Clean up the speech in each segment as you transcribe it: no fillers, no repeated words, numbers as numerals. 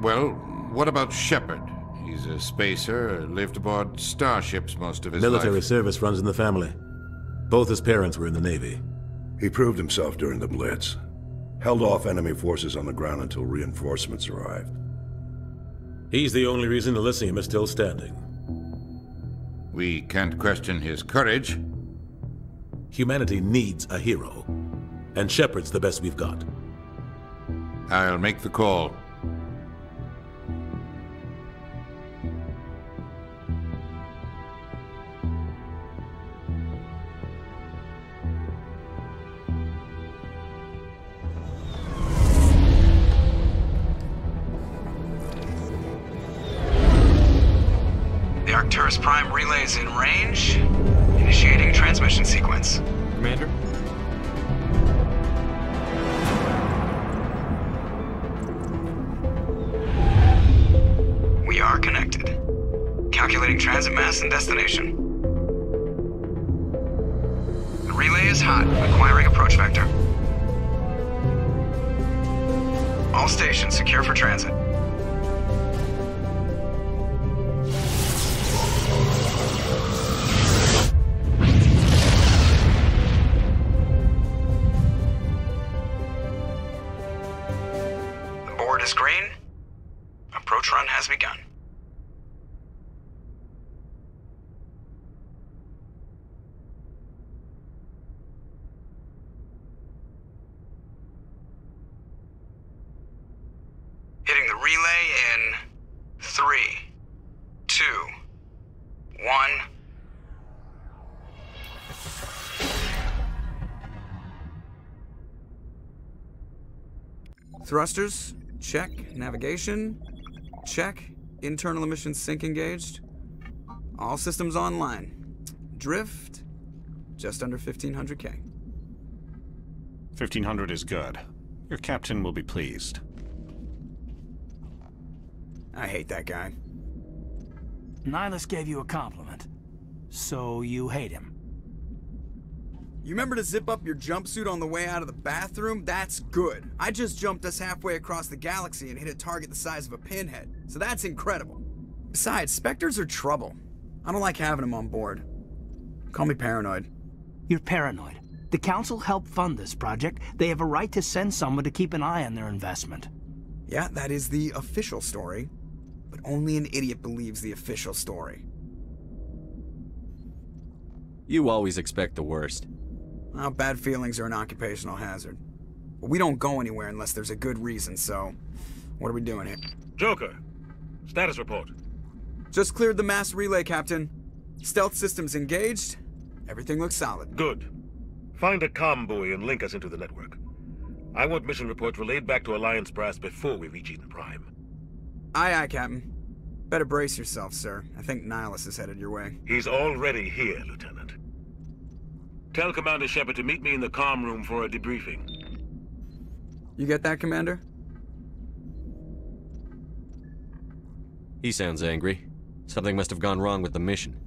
Well, what about Shepard? He's a spacer, lived aboard starships most of his Military life. service runs in the family. Both his parents were in the Navy. He proved himself during the Blitz. Held off enemy forces on the ground until reinforcements arrived. He's the only reason Elysium is still standing. We can't question his courage. Humanity needs a hero, and Shepard's the best we've got. I'll make the call. The Arcturus Prime relay is in range. Initiating a transmission sequence. Commander? We are connected. Calculating transit mass and destination. The relay is hot, acquiring approach vector. All stations secure for transit. The board is green. Approach run has begun. Hitting the relay in 3, 2, 1. Thrusters, check. Navigation, check. Internal emissions sync engaged. All systems online. Drift, just under 1500K. 1500 is good. Your captain will be pleased. I hate that guy. Nihilus gave you a compliment. So you hate him. You remember to zip up your jumpsuit on the way out of the bathroom? That's good. I just jumped us halfway across the galaxy and hit a target the size of a pinhead, so that's incredible. Besides, Spectres are trouble. I don't like having them on board. Call me paranoid. You're paranoid. The Council helped fund this project. They have a right to send someone to keep an eye on their investment. Yeah, that is the official story. But only an idiot believes the official story. You always expect the worst. Well, bad feelings are an occupational hazard. But we don't go anywhere unless there's a good reason, so... what are we doing here? Joker, status report. Just cleared the mass relay, Captain. Stealth systems engaged. Everything looks solid. Good. Find a comm buoy and link us into the network. I want mission reports relayed back to Alliance brass before we reach Eden Prime. Aye, aye, Captain. Better brace yourself, sir. I think Nihilus is headed your way. He's already here, Lieutenant. Tell Commander Shepard to meet me in the comm room for a debriefing. You get that, Commander? He sounds angry. Something must have gone wrong with the mission.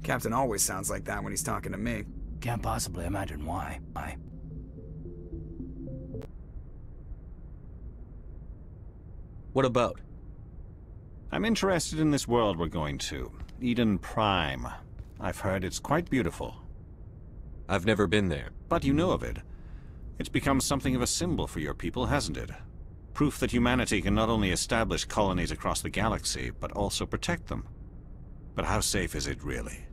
Captain always sounds like that when he's talking to me. Can't possibly imagine why. What about? I'm interested in this world we're going to. Eden Prime. I've heard it's quite beautiful. I've never been there. But you know of it. It's become something of a symbol for your people, hasn't it? Proof that humanity can not only establish colonies across the galaxy, but also protect them. But how safe is it really?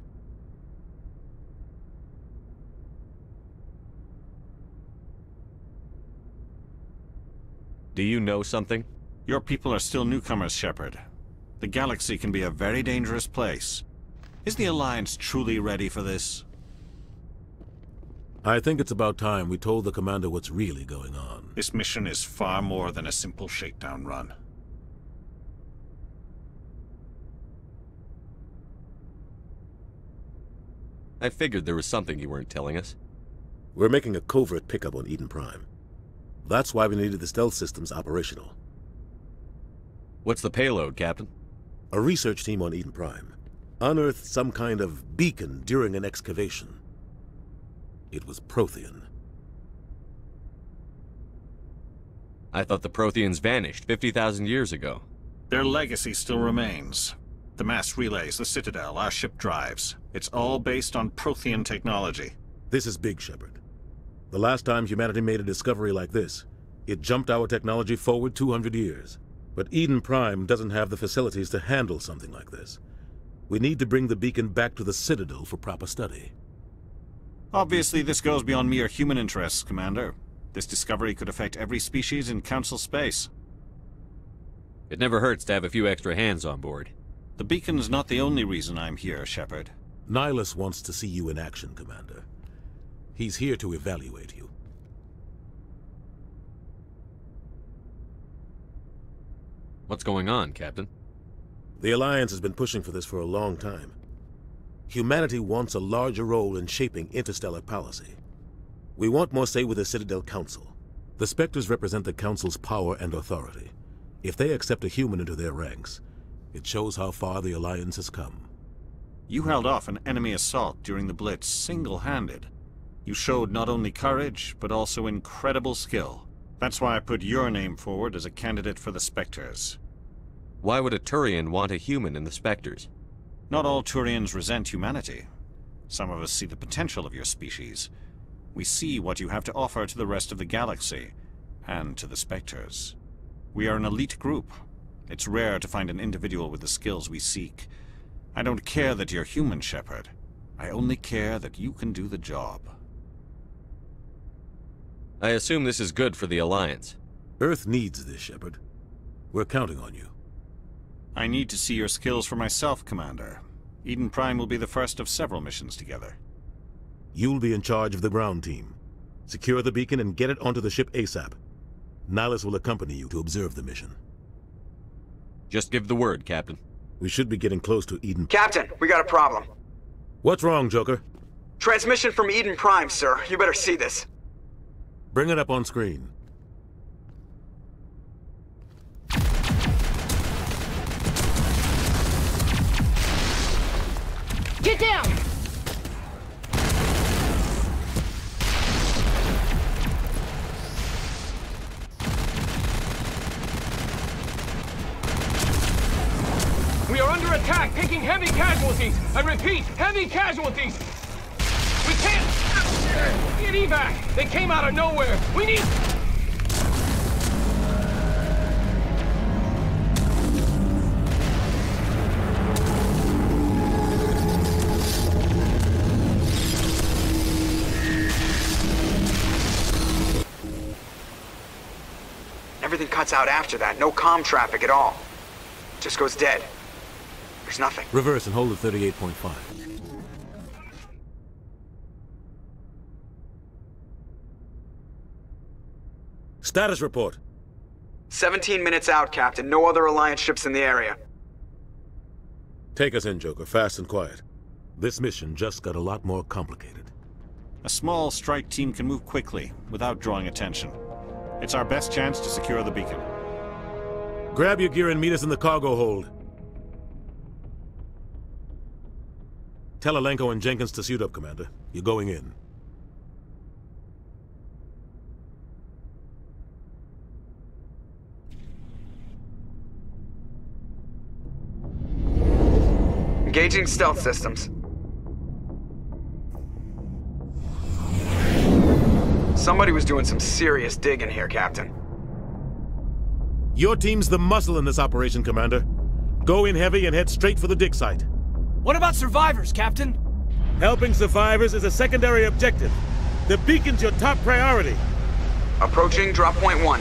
Do you know something? Your people are still newcomers, Shepard. The galaxy can be a very dangerous place. Is the Alliance truly ready for this? I think it's about time we told the Commander what's really going on. This mission is far more than a simple shakedown run. I figured there was something you weren't telling us. We're making a covert pickup on Eden Prime. That's why we needed the stealth systems operational. What's the payload, Captain? A research team on Eden Prime unearthed some kind of beacon during an excavation. It was Prothean. I thought the Protheans vanished 50,000 years ago. Their legacy still remains. The mass relays, the Citadel, our ship drives. It's all based on Prothean technology. This is big, Shepard. The last time humanity made a discovery like this, it jumped our technology forward 200 years. But Eden Prime doesn't have the facilities to handle something like this. We need to bring the beacon back to the Citadel for proper study. Obviously, this goes beyond mere human interests, Commander. This discovery could affect every species in Council space. It never hurts to have a few extra hands on board. The beacon's not the only reason I'm here, Shepard. Nihilus wants to see you in action, Commander. He's here to evaluate you. What's going on, Captain? The Alliance has been pushing for this for a long time. Humanity wants a larger role in shaping interstellar policy. We want more say with the Citadel Council. The Spectres represent the Council's power and authority. If they accept a human into their ranks, it shows how far the Alliance has come. You held off an enemy assault during the Blitz single-handed. You showed not only courage, but also incredible skill. That's why I put your name forward as a candidate for the Spectres. Why would a Turian want a human in the Spectres? Not all Turians resent humanity. Some of us see the potential of your species. We see what you have to offer to the rest of the galaxy, and to the Spectres. We are an elite group. It's rare to find an individual with the skills we seek. I don't care that you're human, Shepard. I only care that you can do the job. I assume this is good for the Alliance. Earth needs this, Shepard. We're counting on you. I need to see your skills for myself, Commander. Eden Prime will be the first of several missions together. You'll be in charge of the ground team. Secure the beacon and get it onto the ship ASAP. Nihilus will accompany you to observe the mission. Just give the word, Captain. We should be getting close to Eden. Captain, we got a problem. What's wrong, Joker? Transmission from Eden Prime, sir. You better see this. Bring it up on screen. Get down! We are under attack, taking heavy casualties. I repeat, heavy casualties. We can't get evac. They came out of nowhere. We need... Everything cuts out after that. No comm traffic at all. Just goes dead. There's nothing. Reverse and hold at 38.5. Status report. 17 minutes out, Captain. No other Alliance ships in the area. Take us in, Joker, fast and quiet. This mission just got a lot more complicated. A small strike team can move quickly, without drawing attention. It's our best chance to secure the beacon. Grab your gear and meet us in the cargo hold. Tell Alenko and Jenkins to suit up, Commander. You're going in. Engaging stealth systems. Somebody was doing some serious digging here, Captain. Your team's the muscle in this operation, Commander. Go in heavy and head straight for the dig site. What about survivors, Captain? Helping survivors is a secondary objective. The beacon's your top priority. Approaching drop point 1.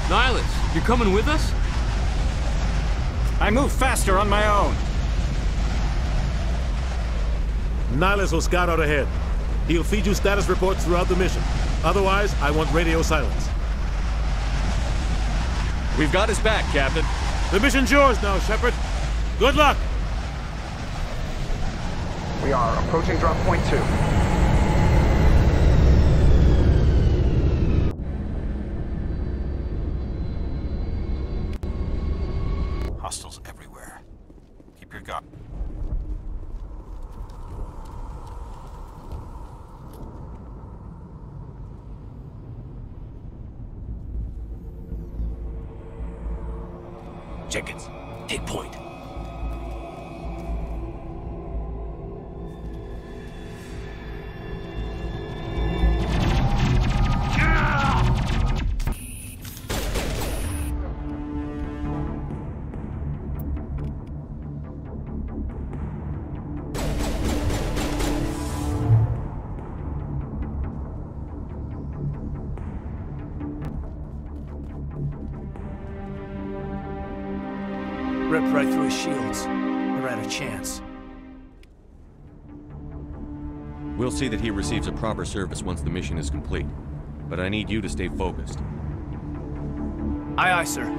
Nihilus, you're coming with us? I move faster on my own. Nihilus will scout out ahead. He'll feed you status reports throughout the mission. Otherwise, I want radio silence. We've got his back, Captain. The mission's yours now, Shepard. Good luck! We are approaching drop point 2. Hostiles everywhere. Keep your guard. tickets. Take point. Ripped right through his shields. We're out of chance. We'll see that he receives a proper service once the mission is complete. But I need you to stay focused. Aye, aye, sir.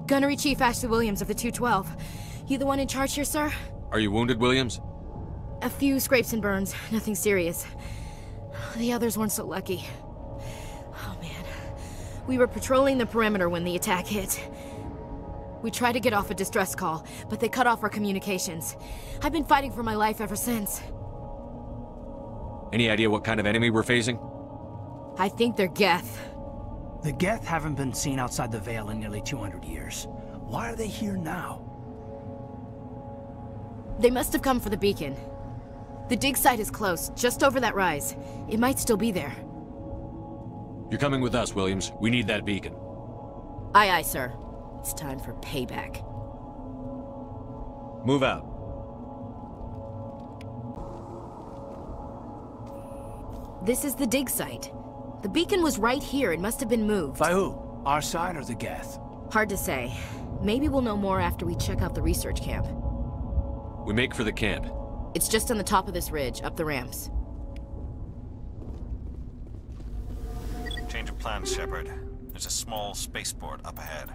Gunnery Chief Ashley Williams of the 212. You the one in charge here, sir? Are you wounded, Williams? A few scrapes and burns, nothing serious. The others weren't so lucky. Oh man. We were patrolling the perimeter when the attack hit. We tried to get off a distress call, but they cut off our communications. I've been fighting for my life ever since. Any idea what kind of enemy we're facing? I think they're Geth. The Geth haven't been seen outside the Veil in nearly 200 years. Why are they here now? They must have come for the beacon. The dig site is close, just over that rise. It might still be there. You're coming with us, Williams. We need that beacon. Aye, aye, sir. It's time for payback. Move out. This is the dig site. The beacon was right here. It must have been moved. By who? Our side or the Geth? Hard to say. Maybe we'll know more after we check out the research camp. We make for the camp. It's just on the top of this ridge, up the ramps. Change of plans, Shepard. There's a small spaceport up ahead.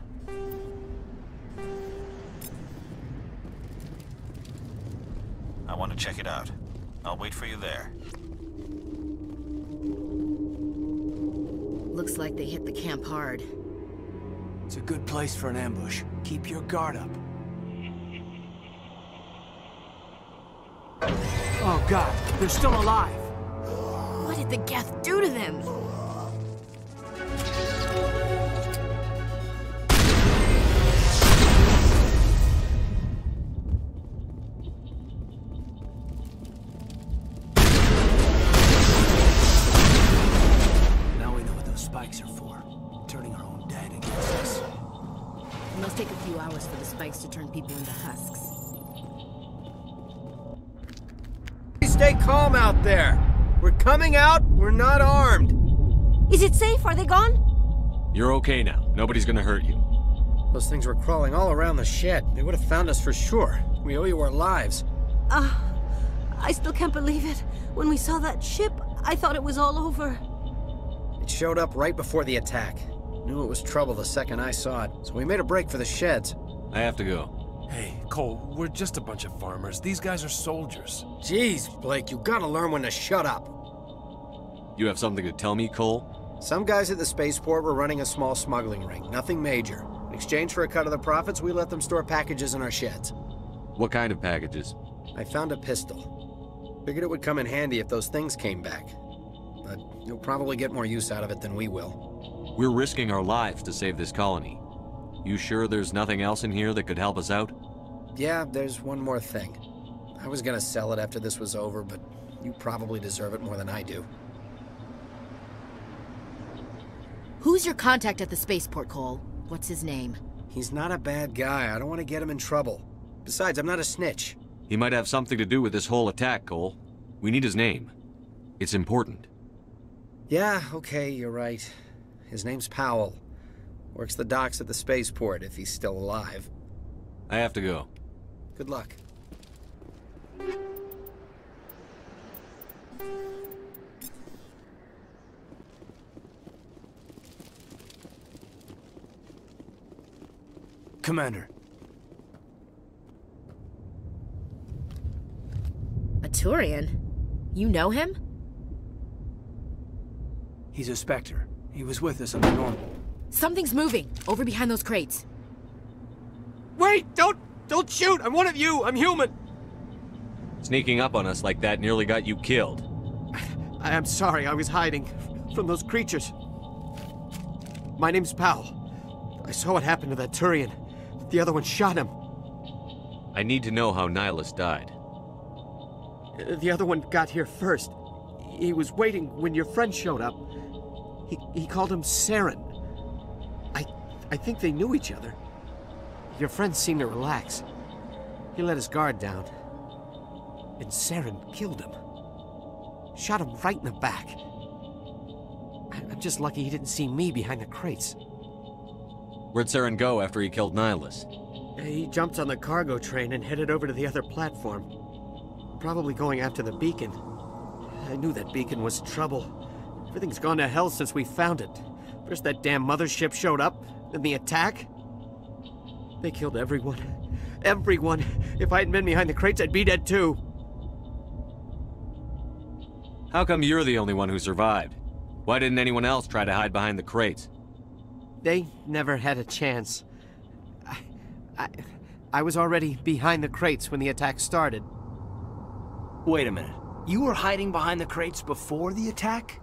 I want to check it out. I'll wait for you there. Looks like they hit the camp hard. It's a good place for an ambush. Keep your guard up. Oh god, they're still alive! What did the Geth do to them? Now we know what those spikes are for. Turning our own dead against us. It must take a few hours for the spikes to turn people into husks. Stay calm out there. We're coming out, we're not armed. Is it safe? Are they gone? You're okay now. Nobody's gonna hurt you. Those things were crawling all around the shed. They would have found us for sure. We owe you our lives. I still can't believe it. When we saw that ship, I thought it was all over. It showed up right before the attack. Knew it was trouble the second I saw it, so we made a break for the sheds. I have to go. Hey, Cole, we're just a bunch of farmers. These guys are soldiers. Jeez, Blake, you gotta learn when to shut up. You have something to tell me, Cole? Some guys at the spaceport were running a small smuggling ring, nothing major. In exchange for a cut of the profits, we let them store packages in our sheds. What kind of packages? I found a pistol. Figured it would come in handy if those things came back. But you'll probably get more use out of it than we will. We're risking our lives to save this colony. You sure there's nothing else in here that could help us out? Yeah, there's one more thing. I was gonna sell it after this was over, but you probably deserve it more than I do. Who's your contact at the spaceport, Cole? What's his name? He's not a bad guy. I don't want to get him in trouble. Besides, I'm not a snitch. He might have something to do with this whole attack, Cole. We need his name. It's important. Yeah, okay, you're right. His name's Powell. Works the docks at the spaceport, if he's still alive. I have to go. Good luck. Commander. A Turian? You know him? He's a Spectre. He was with us on the normal. Something's moving, over behind those crates. Wait! Don't shoot! I'm one of you! I'm human! Sneaking up on us like that nearly got you killed. I'm sorry, I was hiding from those creatures. My name's Powell. I saw what happened to that Turian. The other one shot him. I need to know how Nihilus died. The other one got here first. He was waiting when your friend showed up. He called him Saren. I think they knew each other. Your friend seemed to relax. He let his guard down. And Saren killed him. Shot him right in the back. I'm just lucky he didn't see me behind the crates. Where'd Saren go after he killed Nihilus? He jumped on the cargo train and headed over to the other platform. Probably going after the beacon. I knew that beacon was trouble. Everything's gone to hell since we found it. First that damn mothership showed up, then the attack. They killed everyone. Everyone. If I hadn't been behind the crates, I'd be dead too. How come you're the only one who survived? Why didn't anyone else try to hide behind the crates? They never had a chance. I was already behind the crates when the attack started. Wait a minute. You were hiding behind the crates before the attack?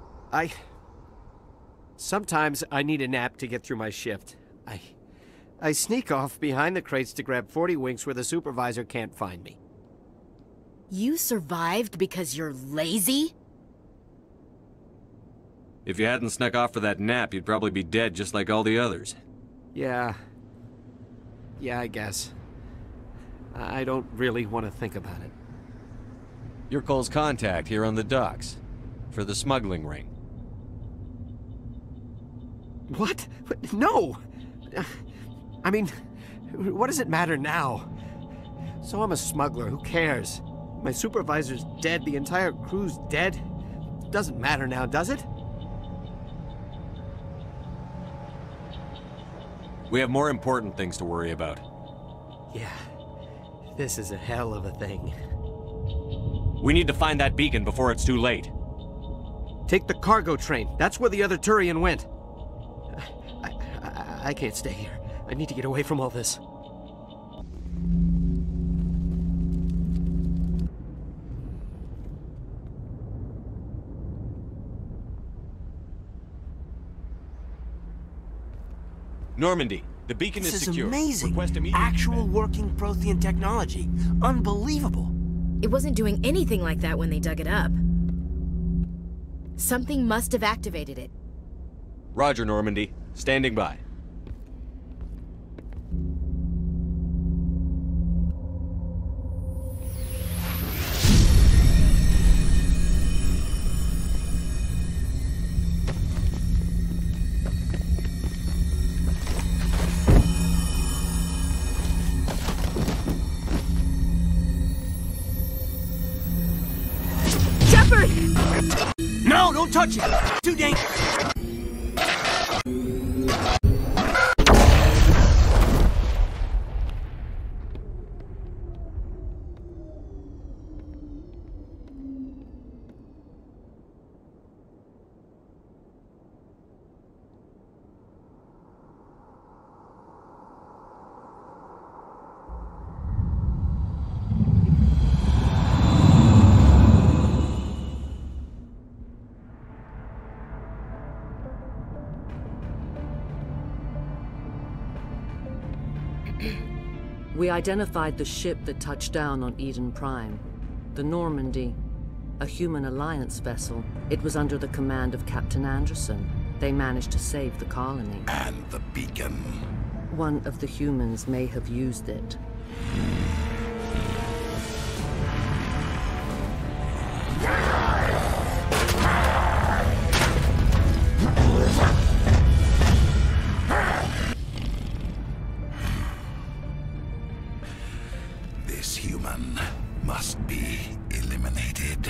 Sometimes I need a nap to get through my shift. I sneak off behind the crates to grab 40 winks where the supervisor can't find me. You survived because you're lazy? If you hadn't snuck off for that nap, you'd probably be dead just like all the others. Yeah, I guess. I don't really want to think about it. You're Cole's contact here on the docks. For the smuggling ring. What? No! I mean, what does it matter now? So I'm a smuggler, who cares? My supervisor's dead, the entire crew's dead. It doesn't matter now, does it? We have more important things to worry about. Yeah, this is a hell of a thing. We need to find that beacon before it's too late. Take the cargo train. That's where the other Turian went. I can't stay here. I need to get away from all this. Normandy, the beacon is secure. This is amazing. Request immediate Actual working Prothean technology. Unbelievable. It wasn't doing anything like that when they dug it up. Something must have activated it. Roger, Normandy. Standing by. Shepard! No, don't touch it! Too dangerous! We identified the ship that touched down on Eden Prime. The Normandy. A human alliance vessel. It was under the command of Captain Anderson. They managed to save the colony. And the beacon. One of the humans may have used it. eliminated.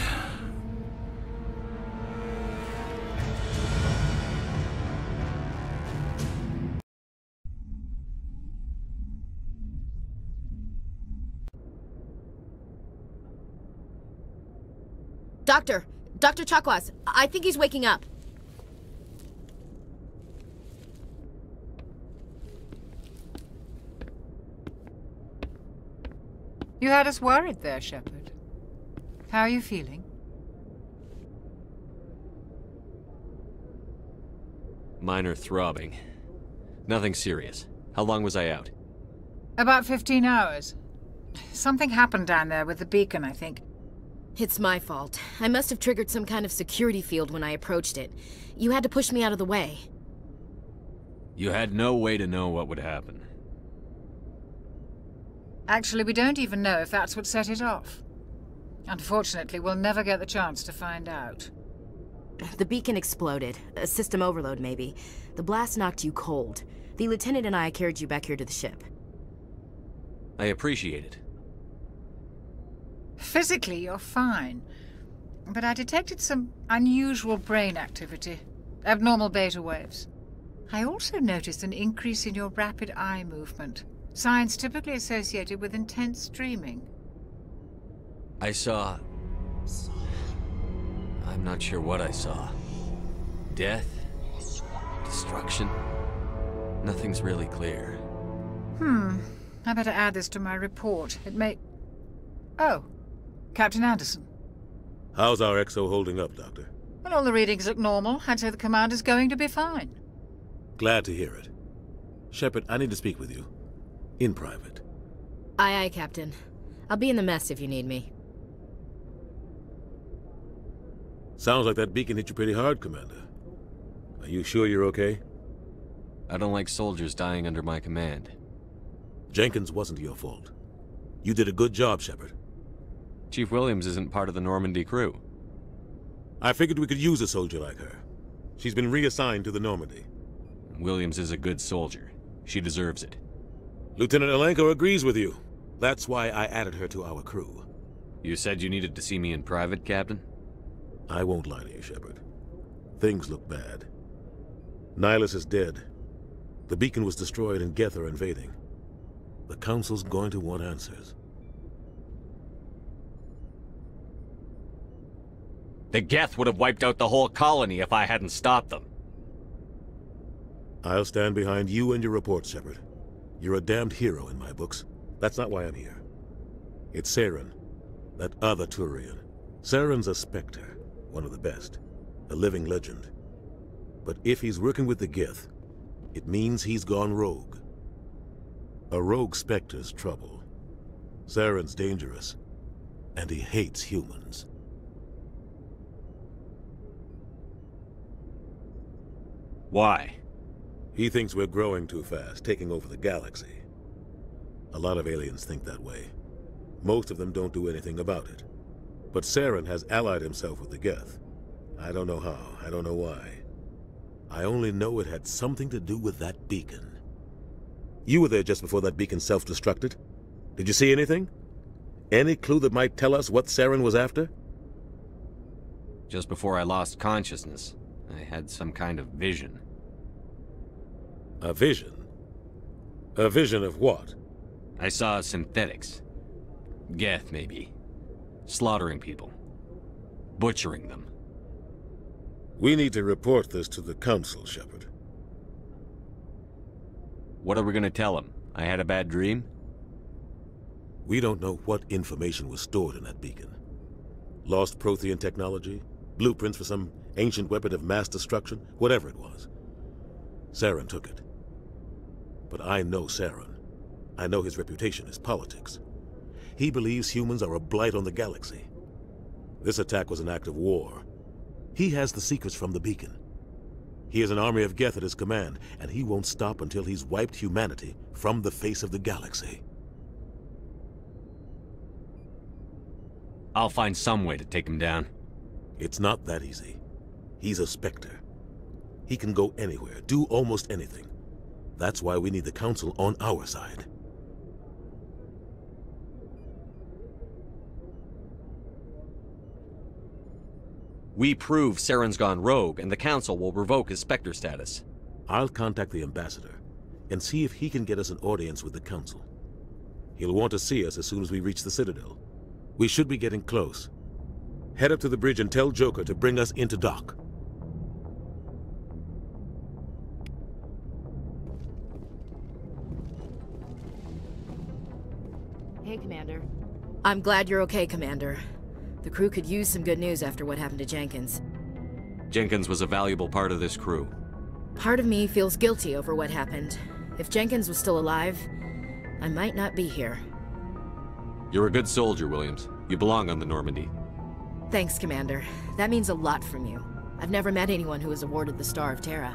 Dr. Chakwas, I think he's waking up. You had us worried there, Shepard. How are you feeling? Minor throbbing. Nothing serious. How long was I out? About 15 hours. Something happened down there with the beacon, I think. It's my fault. I must have triggered some kind of security field when I approached it. You had to push me out of the way. You had no way to know what would happen. Actually, we don't even know if that's what set it off. Unfortunately, we'll never get the chance to find out. The beacon exploded. A system overload, maybe. The blast knocked you cold. The lieutenant and I carried you back here to the ship. I appreciate it. Physically, you're fine. But I detected some unusual brain activity. Abnormal beta waves. I also noticed an increase in your rapid eye movement. Signs typically associated with intense dreaming. I saw... I'm not sure what I saw. Death? Destruction? Nothing's really clear. I better add this to my report. It may... Oh. Captain Anderson. How's our XO holding up, Doctor? Well, all the readings look normal. I'd say the commander's going to be fine. Glad to hear it. Shepard, I need to speak with you. In private. Aye, aye, Captain. I'll be in the mess if you need me. Sounds like that beacon hit you pretty hard, Commander. Are you sure you're okay? I don't like soldiers dying under my command. Jenkins wasn't your fault. You did a good job, Shepard. Chief Williams isn't part of the Normandy crew. I figured we could use a soldier like her. She's been reassigned to the Normandy. Williams is a good soldier. She deserves it. Lieutenant Alenko agrees with you. That's why I added her to our crew. You said you needed to see me in private, Captain? I won't lie to you, Shepard. Things look bad. Nihilus is dead. The beacon was destroyed and Geth are invading. The Council's going to want answers. The Geth would have wiped out the whole colony if I hadn't stopped them. I'll stand behind you and your report, Shepard. You're a damned hero in my books. That's not why I'm here. It's Saren, that other Turian. Saren's a Spectre, one of the best, a living legend. But if he's working with the Geth, it means he's gone rogue. A rogue Spectre's trouble. Saren's dangerous, and he hates humans. Why? He thinks we're growing too fast, taking over the galaxy. A lot of aliens think that way. Most of them don't do anything about it. But Saren has allied himself with the Geth. I don't know how, I don't know why. I only know it had something to do with that beacon. You were there just before that beacon self-destructed. Did you see anything? Any clue that might tell us what Saren was after? Just before I lost consciousness, I had some kind of vision. A vision? A vision of what? I saw synthetics. Geth, maybe. Slaughtering people. Butchering them. We need to report this to the Council, Shepard. What are we gonna tell them? I had a bad dream? We don't know what information was stored in that beacon. Lost Prothean technology? Blueprints for some ancient weapon of mass destruction? Whatever it was. Saren took it. But I know Saren. I know his reputation is politics. He believes humans are a blight on the galaxy. This attack was an act of war. He has the secrets from the beacon. He has an army of Geth at his command, and he won't stop until he's wiped humanity from the face of the galaxy. I'll find some way to take him down. It's not that easy. He's a Spectre. He can go anywhere, do almost anything. That's why we need the Council on our side. We prove Saren's gone rogue, and the Council will revoke his Spectre status. I'll contact the ambassador and see if he can get us an audience with the Council. He'll want to see us as soon as we reach the Citadel. We should be getting close. Head up to the bridge and tell Joker to bring us into dock. Hey, Commander. I'm glad you're okay, Commander. The crew could use some good news after what happened to Jenkins. Jenkins was a valuable part of this crew. Part of me feels guilty over what happened. If Jenkins was still alive, I might not be here. You're a good soldier, Williams. You belong on the Normandy. Thanks, Commander. That means a lot from you. I've never met anyone who was awarded the Star of Terra.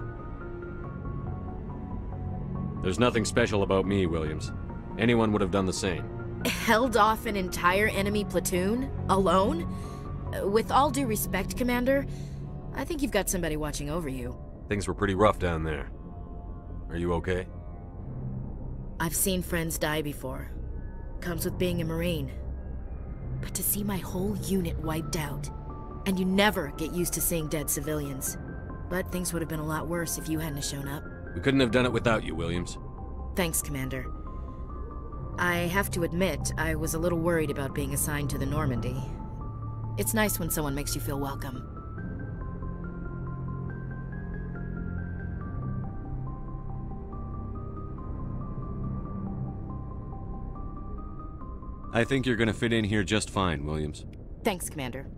There's nothing special about me, Williams. Anyone would have done the same. Held off an entire enemy platoon? Alone? With all due respect, Commander, I think you've got somebody watching over you. Things were pretty rough down there. Are you okay? I've seen friends die before. Comes with being a Marine. But to see my whole unit wiped out, and you never get used to seeing dead civilians. But things would have been a lot worse if you hadn't shown up. We couldn't have done it without you, Williams. Thanks, Commander. I have to admit, I was a little worried about being assigned to the Normandy. It's nice when someone makes you feel welcome. I think you're gonna fit in here just fine, Williams. Thanks, Commander.